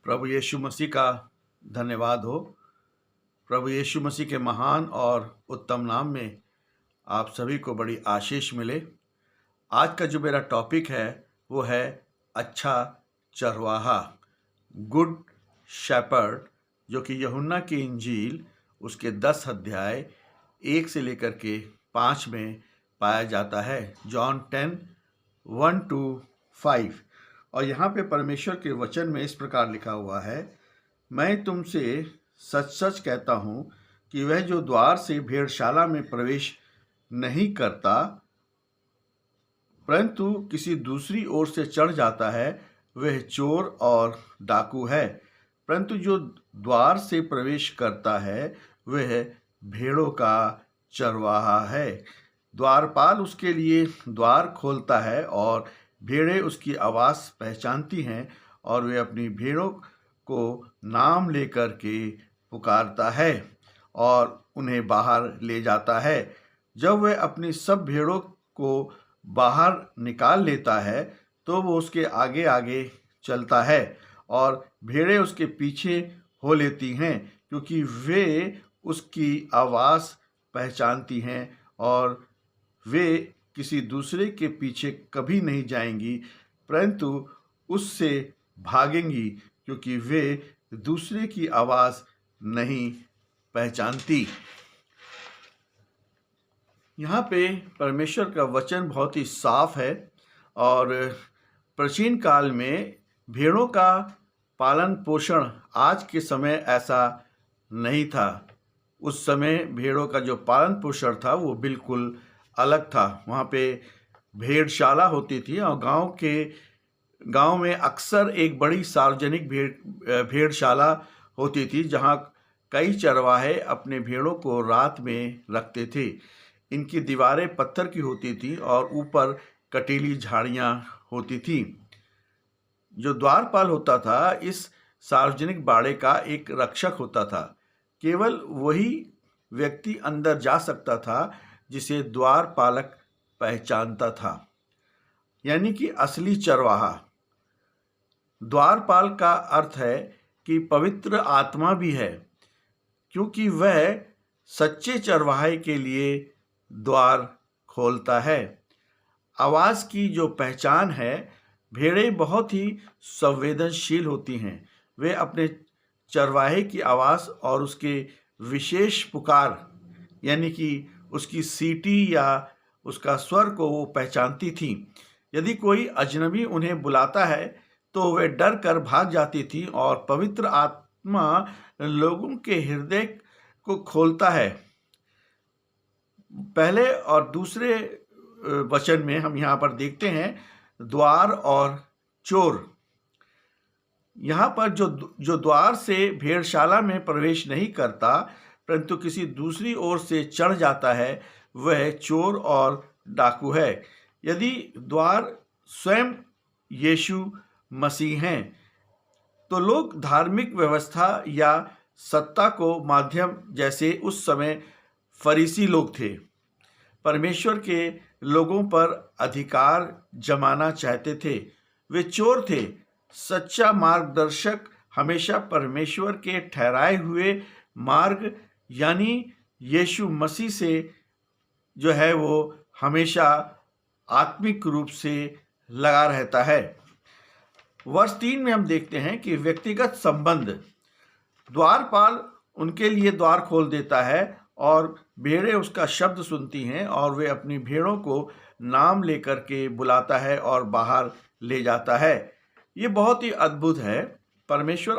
प्रभु यीशु मसीह का धन्यवाद हो। प्रभु यीशु मसीह के महान और उत्तम नाम में आप सभी को बड़ी आशीष मिले। आज का जो मेरा टॉपिक है वो है अच्छा चरवाहा, गुड शेपर्ड, जो कि यूहन्ना की इंजील उसके 10 अध्याय 1 से लेकर के 5 में पाया जाता है। जॉन 10:1-5। और यहाँ पे परमेश्वर के वचन में इस प्रकार लिखा हुआ है, मैं तुमसे सच सच कहता हूँ कि वह जो द्वार से भेड़शाला में प्रवेश नहीं करता परंतु किसी दूसरी ओर से चढ़ जाता है, वह चोर और डाकू है। परंतु जो द्वार से प्रवेश करता है वह भेड़ों का चरवाहा है। द्वारपाल उसके लिए द्वार खोलता है और भेड़ें उसकी आवाज़ पहचानती हैं और वे अपनी भेड़ों को नाम लेकर के पुकारता है और उन्हें बाहर ले जाता है। जब वह अपनी सब भेड़ों को बाहर निकाल लेता है तो वो उसके आगे आगे चलता है और भेड़ें उसके पीछे हो लेती हैं, क्योंकि वे उसकी आवाज़ पहचानती हैं और वे किसी दूसरे के पीछे कभी नहीं जाएंगी, परंतु उससे भागेंगी, क्योंकि वे दूसरे की आवाज़ नहीं पहचानती। यहाँ पे परमेश्वर का वचन बहुत ही साफ है और प्राचीन काल में भेड़ों का पालन पोषण आज के समय ऐसा नहीं था। उस समय भेड़ों का जो पालन पोषण था वो बिल्कुल अलग था। वहाँ पे भेड़शाला होती थी और गांव में अक्सर एक बड़ी सार्वजनिक भेड़शाला होती थी, जहाँ कई चरवाहे अपने भेड़ों को रात में रखते थे। इनकी दीवारें पत्थर की होती थी और ऊपर कटीली झाड़ियाँ होती थी। जो द्वारपाल होता था इस सार्वजनिक बाड़े का एक रक्षक होता था। केवल वही व्यक्ति अंदर जा सकता था जिसे द्वारपालक पहचानता था, यानी कि असली चरवाहा। द्वारपाल का अर्थ है कि पवित्र आत्मा भी है, क्योंकि वह सच्चे चरवाहे के लिए द्वार खोलता है। आवाज़ की जो पहचान है, भेड़ें बहुत ही संवेदनशील होती हैं। वे अपने चरवाहे की आवाज़ और उसके विशेष पुकार, यानी कि उसकी सीटी या उसका स्वर को वो पहचानती थी। यदि कोई अजनबी उन्हें बुलाता है तो वे डर कर भाग जाती थी और पवित्र आत्मा लोगों के हृदय को खोलता है। पहले और दूसरे वचन में हम यहाँ पर देखते हैं द्वार और चोर। यहाँ पर जो द्वार से भेड़शाला में प्रवेश नहीं करता परंतु किसी दूसरी ओर से चढ़ जाता है, वह चोर और डाकू है। यदि द्वार स्वयं यीशु मसीह हैं तो लोग धार्मिक व्यवस्था या सत्ता को माध्यम, जैसे उस समय फरीसी लोग थे, परमेश्वर के लोगों पर अधिकार जमाना चाहते थे। वे चोर थे। सच्चा मार्गदर्शक हमेशा परमेश्वर के ठहराए हुए मार्ग यानी यीशु मसीह से जो है वो हमेशा आत्मिक रूप से लगा रहता है। वर्ष 3 में हम देखते हैं कि व्यक्तिगत संबंध। द्वारपाल उनके लिए द्वार खोल देता है और भेड़ें उसका शब्द सुनती हैं और वे अपनी भेड़ों को नाम लेकर के बुलाता है और बाहर ले जाता है। ये बहुत ही अद्भुत है। परमेश्वर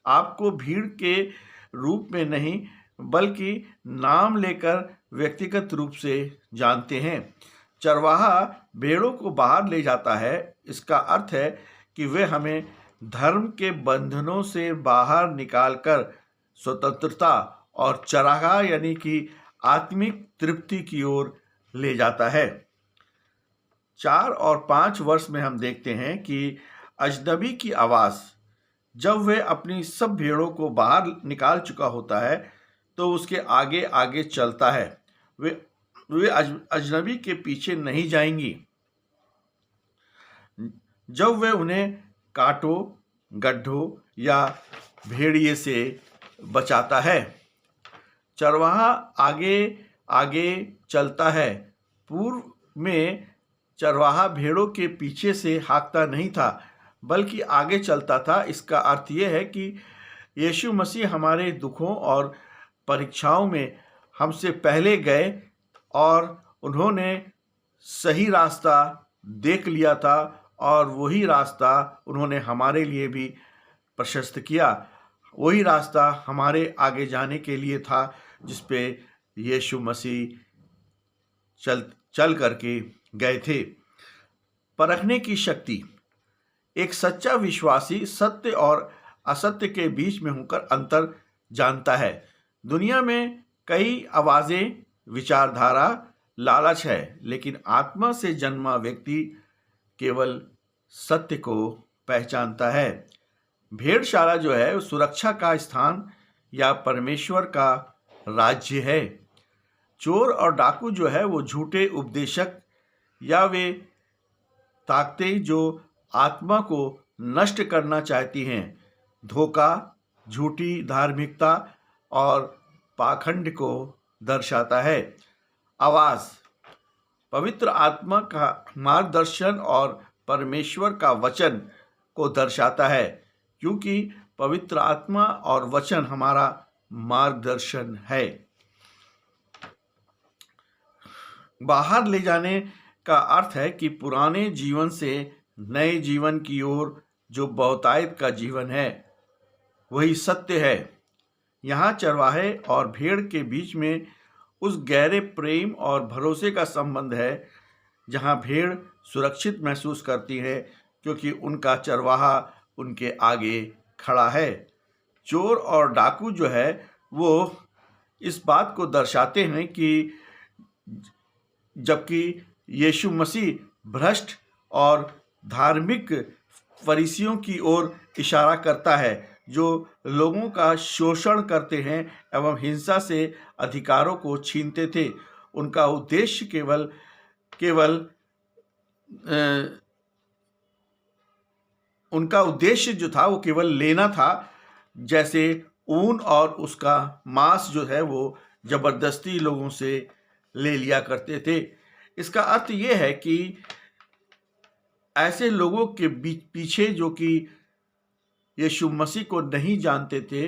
आपको भीड़ के रूप में नहीं बल्कि नाम लेकर व्यक्तिगत रूप से जानते हैं। चरवाहा भेड़ों को बाहर ले जाता है। इसका अर्थ है कि वे हमें धर्म के बंधनों से बाहर निकालकर स्वतंत्रता और चरागाह यानी कि आत्मिक तृप्ति की ओर ले जाता है। 4 और 5 वर्ष में हम देखते हैं कि अजनबी की आवाज़, जब वह अपनी सब भेड़ों को बाहर निकाल चुका होता है तो उसके आगे आगे चलता है। वे अजनबी के पीछे नहीं जाएंगी। जब वे उन्हें काटो गड्ढों या भेड़िए से बचाता है। चरवाहा आगे आगे चलता है। पूर्व में चरवाहा भेड़ों के पीछे से हाँकता नहीं था, बल्कि आगे चलता था। इसका अर्थ यह है कि यीशु मसीह हमारे दुखों और परीक्षाओं में हमसे पहले गए और उन्होंने सही रास्ता देख लिया था और वही रास्ता उन्होंने हमारे लिए भी प्रशस्त किया। वही रास्ता हमारे आगे जाने के लिए था जिस पे यीशु मसीह चल करके गए थे। परखने की शक्ति। एक सच्चा विश्वासी सत्य और असत्य के बीच में होकर अंतर जानता है। दुनिया में कई आवाजें, विचारधारा, लालच है, लेकिन आत्मा से जन्मा व्यक्ति केवल सत्य को पहचानता है। भेड़शाला जो है वो सुरक्षा का स्थान या परमेश्वर का राज्य है। चोर और डाकू जो है वो झूठे उपदेशक या वे ताकतें जो आत्मा को नष्ट करना चाहती हैं। धोखा, झूठी धार्मिकता और पाखंड को दर्शाता है। आवाज़ पवित्र आत्मा का मार्गदर्शन और परमेश्वर का वचन को दर्शाता है, क्योंकि पवित्र आत्मा और वचन हमारा मार्गदर्शन है। बाहर ले जाने का अर्थ है कि पुराने जीवन से नए जीवन की ओर जो बहुतायत का जीवन है वही सत्य है। यहाँ चरवाहे और भेड़ के बीच में उस गहरे प्रेम और भरोसे का संबंध है जहाँ भेड़ सुरक्षित महसूस करती है क्योंकि उनका चरवाहा उनके आगे खड़ा है। चोर और डाकू जो है वो इस बात को दर्शाते हैं कि जबकि यीशु मसीह भ्रष्ट और धार्मिक फरीसियों की ओर इशारा करता है जो लोगों का शोषण करते हैं एवं हिंसा से अधिकारों को छीनते थे। उनका उद्देश्य उनका उद्देश्य जो था वो केवल लेना था, जैसे ऊन और उसका मांस जो है वो जबरदस्ती लोगों से ले लिया करते थे। इसका अर्थ ये है कि ऐसे लोगों के पीछे जो कि यीशु मसीह को नहीं जानते थे,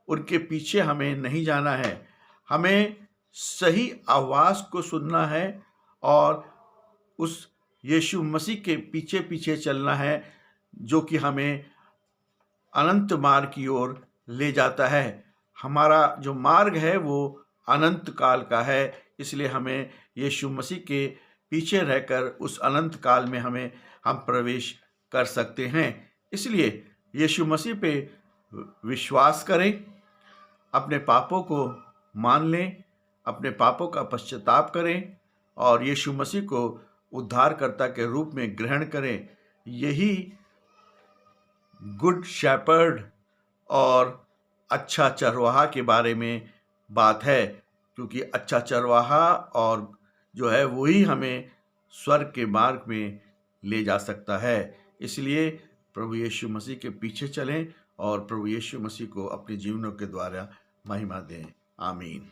उनके पीछे हमें नहीं जाना है। हमें सही आवाज़ को सुनना है और उस यीशु मसीह के पीछे पीछे चलना है जो कि हमें अनंत मार्ग की ओर ले जाता है। हमारा जो मार्ग है वो अनंत काल का है, इसलिए हमें यीशु मसीह के पीछे रहकर उस अनंत काल में हम प्रवेश कर सकते हैं। इसलिए यीशु मसीह पे विश्वास करें, अपने पापों को मान लें, अपने पापों का पश्चाताप करें और यीशु मसीह को उद्धारकर्ता के रूप में ग्रहण करें। यही गुड शेपर्ड और अच्छा चरवाहा के बारे में बात है, क्योंकि अच्छा चरवाहा और जो है वही हमें स्वर्ग के मार्ग में ले जा सकता है। इसलिए प्रभु यीशु मसीह के पीछे चलें और प्रभु यीशु मसीह को अपने जीवनों के द्वारा महिमा दें। आमीन।